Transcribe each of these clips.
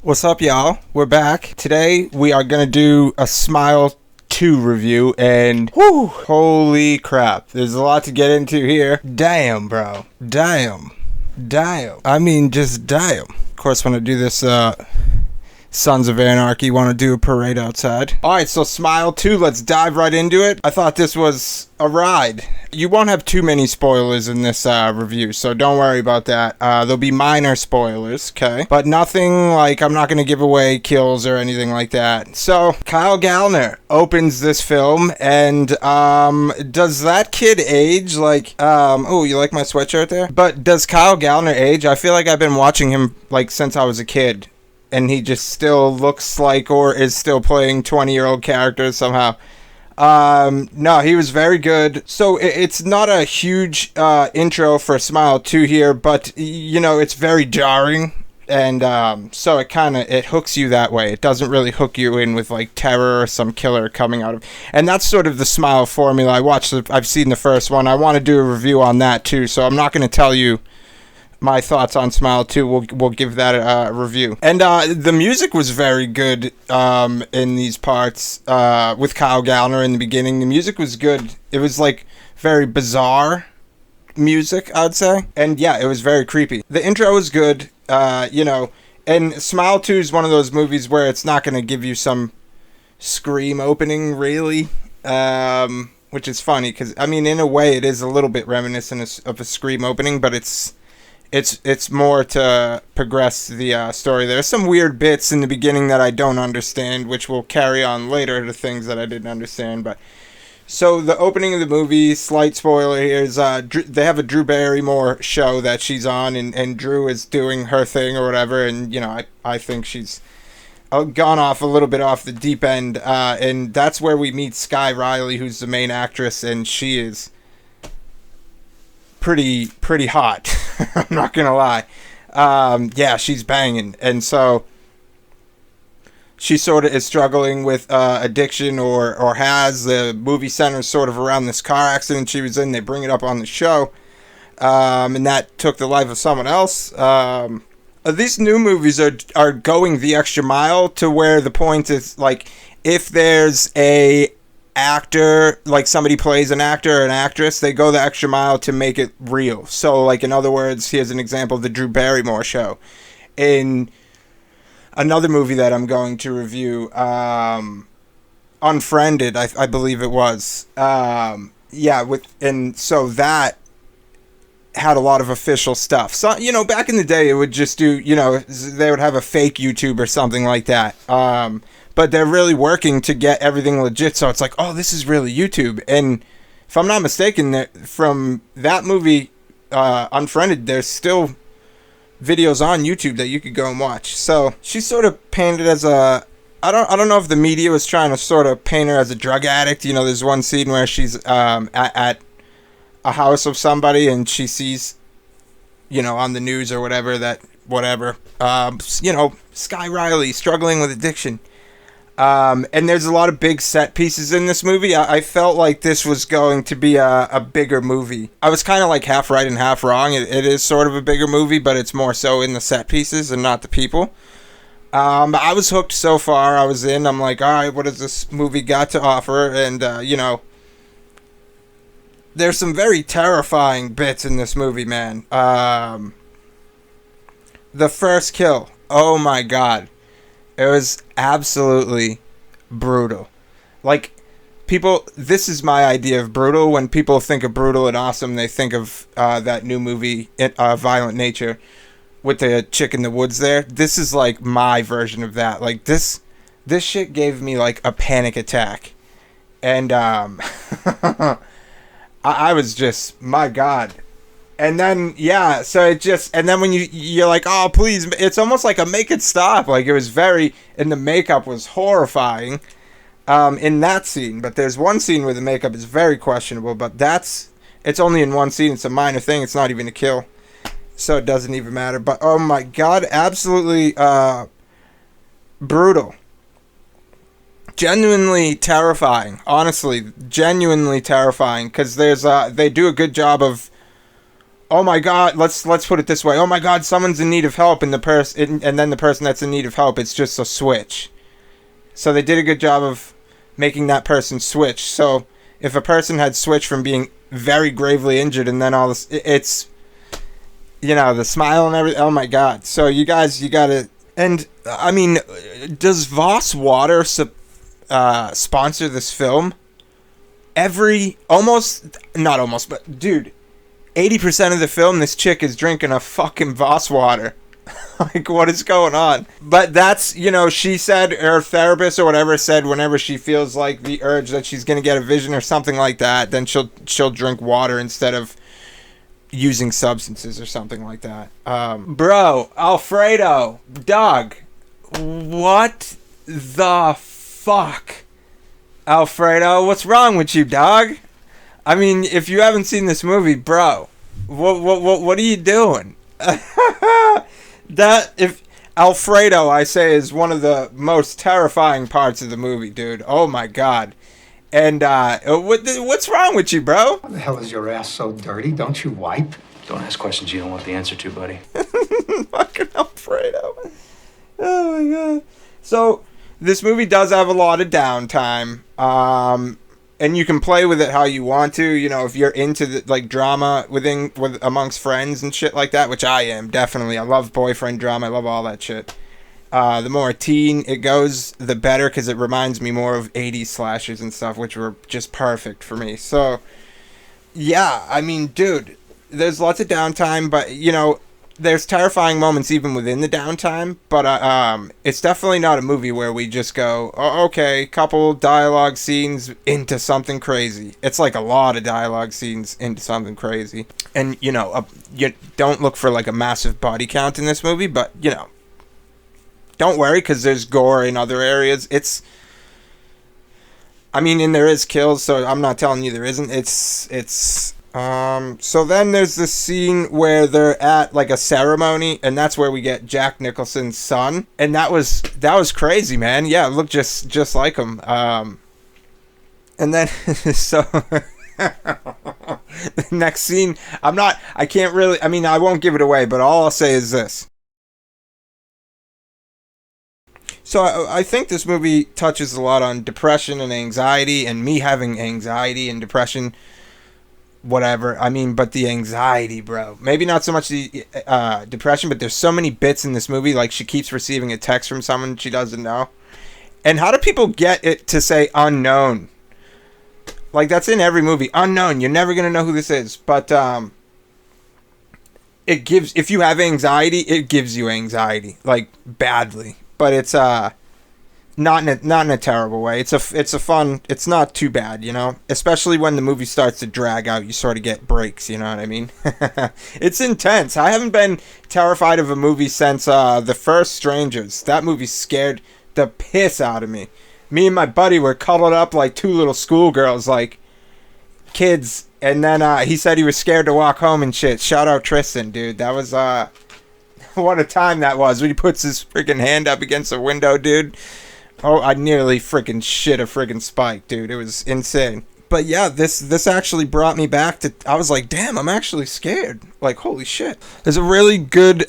What's up, y'all? We're back. Today, we are going to do a Smile 2 review, and whew, holy crap. There's a lot to get into here. Damn, bro. Damn. I mean, just damn. Of course, when I do this, Sons of Anarchy want to do a parade outside. Alright, so Smile 2, let's dive right into it. I thought this was a ride. You won't have too many spoilers in this review, so don't worry about that. There'll be minor spoilers, okay? But nothing like, I'm not going to give away kills or anything like that. So, Kyle Gallner opens this film, and does that kid age like, oh, you like my sweatshirt there? But does Kyle Gallner age? I feel like I've been watching him like since I was a kid. And he just still looks like or is still playing 20-year-old characters somehow. No, he was very good. So it's not a huge intro for Smile 2 here, but, you know, it's very jarring. And so it hooks you that way. It doesn't really hook you in with, like, terror or some killer coming out of... And that's sort of the Smile formula. I've seen the first one. I want to do a review on that, too. So I'm not going to tell you my thoughts on Smile 2. We'll give that a review. And the music was very good in these parts with Kyle Gallner in the beginning. The music was good. It was like very bizarre music, I'd say. And yeah, it was very creepy. The intro was good, you know, and Smile 2 is one of those movies where it's not going to give you some Scream opening, really. Which is funny because, I mean, in a way it is a little bit reminiscent of a Scream opening, but it's more to progress the story. There's some weird bits in the beginning that I don't understand, which will carry on later to things that I didn't understand. But so the opening of the movie, slight spoiler here, is they have a Drew Barrymore show that she's on, and Drew is doing her thing or whatever, and you know I think she's gone off a little bit off the deep end, and that's where we meet Sky Riley, who's the main actress, and she is pretty hot. I'm not gonna lie. Yeah, she's banging, and so she sort of is struggling with addiction, or has. The movie centers sort of around this car accident she was in. They bring it up on the show, and that took the life of someone else. These new movies are going the extra mile to where the point is, like, if there's a actor, like somebody plays an actor or an actress, they go the extra mile to make it real. So, like, in other words, here's an example of the Drew Barrymore show. In another movie that I'm going to review, Unfriended, I believe it was. And so that had a lot of official stuff. So, you know, back in the day, it would just do, you know, they would have a fake YouTube or something like that. But they're really working to get everything legit, so it's like, oh, this is really YouTube. And if I'm not mistaken, from that movie, Unfriended, there's still videos on YouTube that you could go and watch. So she's sort of painted as a... I don't know if the media was trying to sort of paint her as a drug addict. You know, there's one scene where she's at a house of somebody, and she sees, you know, on the news or whatever, you know, Sky Riley struggling with addiction. And there's a lot of big set pieces in this movie. I felt like this was going to be a bigger movie. I was kind of like half right and half wrong. It is sort of a bigger movie, but it's more so in the set pieces and not the people. I was hooked so far. I was in. I'm like, all right, what has this movie got to offer? And, you know, there's some very terrifying bits in this movie, man. The first kill. Oh, my God. It was absolutely brutal. Like, people, this is my idea of brutal. When people think of brutal and awesome, they think of that new movie, Violent Nature, with the chick in the woods there. This is like my version of that. Like, this shit gave me like a panic attack. And I was just, my God. And then, yeah, so it just, and then when you're like, oh, please, it's almost like a make it stop. Like, it was very, and the makeup was horrifying in that scene. But there's one scene where the makeup is very questionable, but it's only in one scene. It's a minor thing. It's not even a kill. So it doesn't even matter. But, oh my God, absolutely brutal. Genuinely terrifying. Honestly, genuinely terrifying. Because they do a good job of oh my god, let's put it this way. Oh my god, someone's in need of help, and then the person that's in need of help, it's just a switch. So they did a good job of making that person switch. So if a person had switched from being very gravely injured and then all this, it's, you know, the smile and everything. Oh my god. So you gotta, and I mean, does Voss Water sponsor this film? Not almost, but dude, 80% of the film, this chick is drinking a fucking Voss Water. Like, what is going on? But that's, you know, she said, her therapist or whatever said, whenever she feels like the urge that she's gonna get a vision or something like that, then she'll drink water instead of using substances or something like that. Bro, Alfredo, dog, what the fuck? Alfredo, what's wrong with you, dog? I mean, if you haven't seen this movie, bro, what are you doing? That, if Alfredo, I say, is one of the most terrifying parts of the movie, dude. Oh my god. And what's wrong with you, bro? How the hell is your ass so dirty? Don't you wipe? Don't ask questions you don't want the answer to, buddy. Fucking Alfredo. Oh my god. So this movie does have a lot of downtime. And you can play with it how you want to, you know, if you're into the, like, drama amongst friends and shit like that, which I am, definitely. I love boyfriend drama. I love all that shit. The more teen it goes, the better, because it reminds me more of 80s slashers and stuff, which were just perfect for me. So, yeah, I mean, dude, there's lots of downtime, but, you know, there's terrifying moments even within the downtime, but it's definitely not a movie where we just go, oh, okay, couple dialogue scenes into something crazy. It's like a lot of dialogue scenes into something crazy. And, you know, you don't look for like a massive body count in this movie, but, you know, don't worry, because there's gore in other areas. And there is kills, so I'm not telling you there isn't. So then there's this scene where they're at like a ceremony, and that's where we get Jack Nicholson's son, and that was crazy, man. Yeah, it looked just like him. And then so the next scene, I won't give it away, but all I'll say is this. So I think this movie touches a lot on depression and anxiety, and me having anxiety and depression. Whatever. But the anxiety, bro. Maybe not so much the depression, but there's so many bits in this movie. Like, she keeps receiving a text from someone she doesn't know. And how do people get it to say unknown? Like, that's in every movie. Unknown. You're never going to know who this is. But if you have anxiety, it gives you anxiety. Like, badly. But it's not in a terrible way. It's a fun. It's not too bad, you know. Especially when the movie starts to drag out, you sort of get breaks. You know what I mean? It's intense. I haven't been terrified of a movie since The First Strangers. That movie scared the piss out of me. Me and my buddy were cuddled up like two little schoolgirls, like kids. And then he said he was scared to walk home and shit. Shout out Tristan, dude. That was what a time that was. When he puts his freaking hand up against the window, dude. Oh, I nearly freaking shit a freaking spike, dude. It was insane. But yeah, this actually brought me back to... I was like, damn, I'm actually scared. Like, holy shit. There's a really good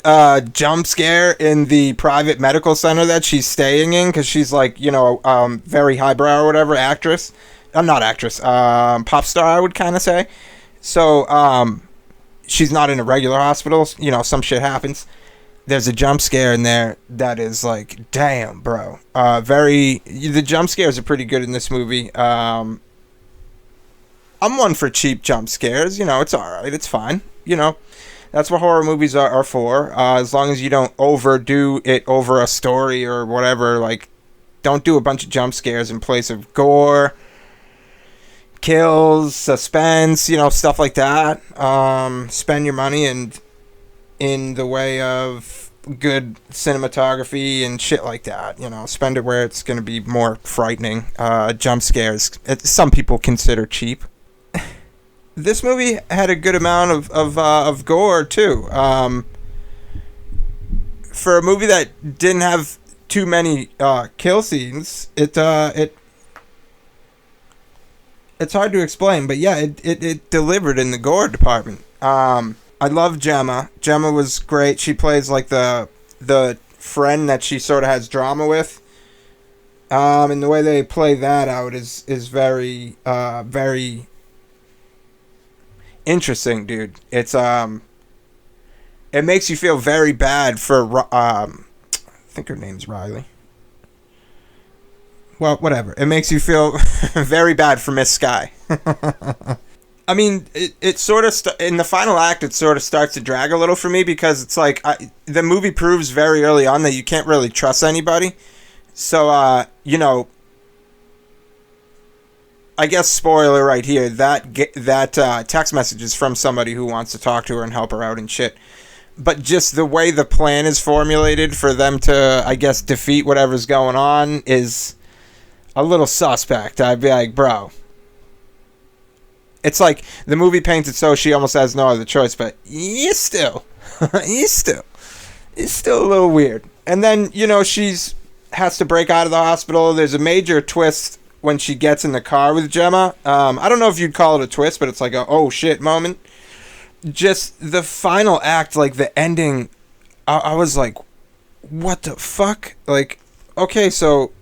jump scare in the private medical center that she's staying in, because she's like, you know, very highbrow or whatever, actress. Not actress, pop star, I would kind of say. So, she's not in a regular hospital. You know, some shit happens. There's a jump scare in there that is like, damn, bro. The jump scares are pretty good in this movie. I'm one for cheap jump scares. You know, it's alright. It's fine. You know, that's what horror movies are for. As long as you don't overdo it over a story or whatever. Like, don't do a bunch of jump scares in place of gore, kills, suspense, you know, stuff like that. Spend your money in the way of good cinematography and shit like that, you know, spend it where it's going to be more frightening. Jump scares, some people consider cheap. This movie had a good amount of gore too. For a movie that didn't have too many kill scenes, it's hard to explain, but yeah, it delivered in the gore department. I love Gemma. Gemma was great. She plays like the friend that she sort of has drama with. And the way they play that out is very very interesting, dude. It's it makes you feel very bad for I think her name's Riley. Well, whatever. It makes you feel very bad for Miss Sky. I mean, it sort of in the final act, it sort of starts to drag a little for me because it's like the movie proves very early on that you can't really trust anybody. So, you know, I guess spoiler right here, that text message is from somebody who wants to talk to her and help her out and shit. But just the way the plan is formulated for them to, I guess, defeat whatever's going on is a little suspect. I'd be like, bro. It's like the movie paints it so she almost has no other choice, but it's still a little weird. And then, you know, has to break out of the hospital. There's a major twist when she gets in the car with Gemma. I don't know if you'd call it a twist, but it's like a oh shit moment. Just the final act, like the ending, I was like, what the fuck? Like, okay, so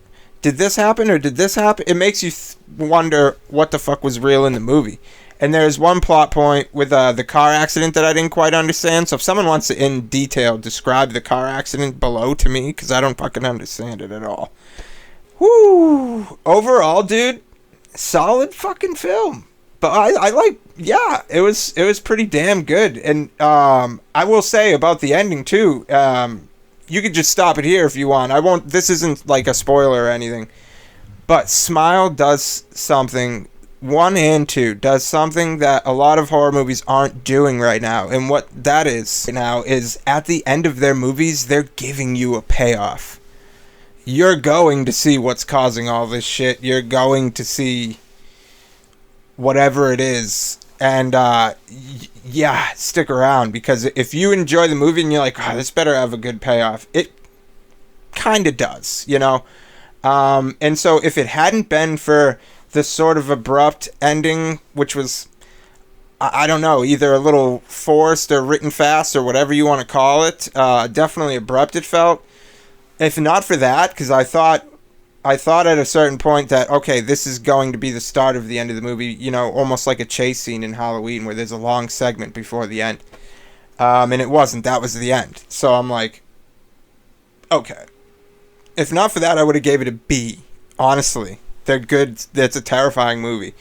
did this happen or did this happen? It makes you wonder what the fuck was real in the movie. And there's one plot point with the car accident that I didn't quite understand. So if someone wants to in detail describe the car accident below to me, because I don't fucking understand it at all. Whoo! Overall, dude, solid fucking film. But I like, yeah, it was pretty damn good. And I will say about the ending too. You could just stop it here if you want. I won't. This isn't like a spoiler or anything. But Smile does something. 1 and 2 does something that a lot of horror movies aren't doing right now. And what that is right now is at the end of their movies, they're giving you a payoff. You're going to see what's causing all this shit. You're going to see whatever it is. And, yeah, stick around. Because if you enjoy the movie and you're like, oh, this better have a good payoff, it kind of does, you know? And so if it hadn't been for this sort of abrupt ending, which was, I don't know, either a little forced or written fast or whatever you want to call it, definitely abrupt it felt. If not for that, because I thought at a certain point that, okay, this is going to be the start of the end of the movie, you know, almost like a chase scene in Halloween where there's a long segment before the end. And it wasn't. That was the end. So I'm like, okay. If not for that, I would have gave it a B. Honestly. They're good. It's a terrifying movie.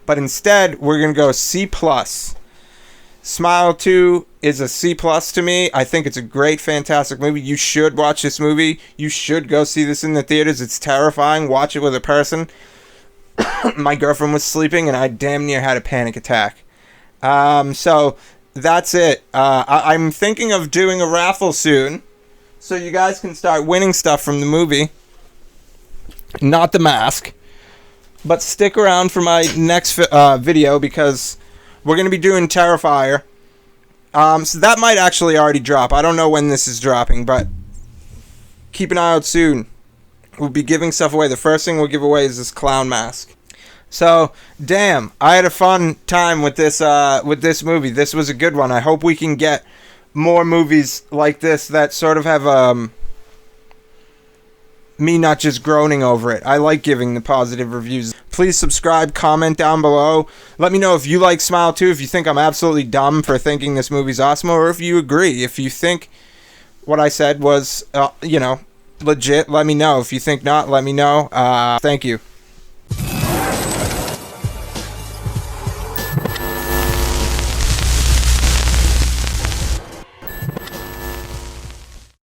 But instead, we're going to go C+. Smile 2 is a C+ to me. I think it's a great, fantastic movie. You should watch this movie. You should go see this in the theaters. It's terrifying. Watch it with a person. My girlfriend was sleeping, and I damn near had a panic attack. So, that's it. I'm thinking of doing a raffle soon, so you guys can start winning stuff from the movie. Not The Mask. But stick around for my next video because we're going to be doing Terrifier. So that might actually already drop. I don't know when this is dropping, but keep an eye out soon. We'll be giving stuff away. The first thing we'll give away is this clown mask. So, damn, I had a fun time with this movie. This was a good one. I hope we can get more movies like this that sort of have me not just groaning over it. I like giving the positive reviews. Please subscribe, comment down below. Let me know if you like Smile 2, if you think I'm absolutely dumb for thinking this movie's awesome, or if you agree. If you think what I said was, you know, legit, let me know. If you think not, let me know. Thank you.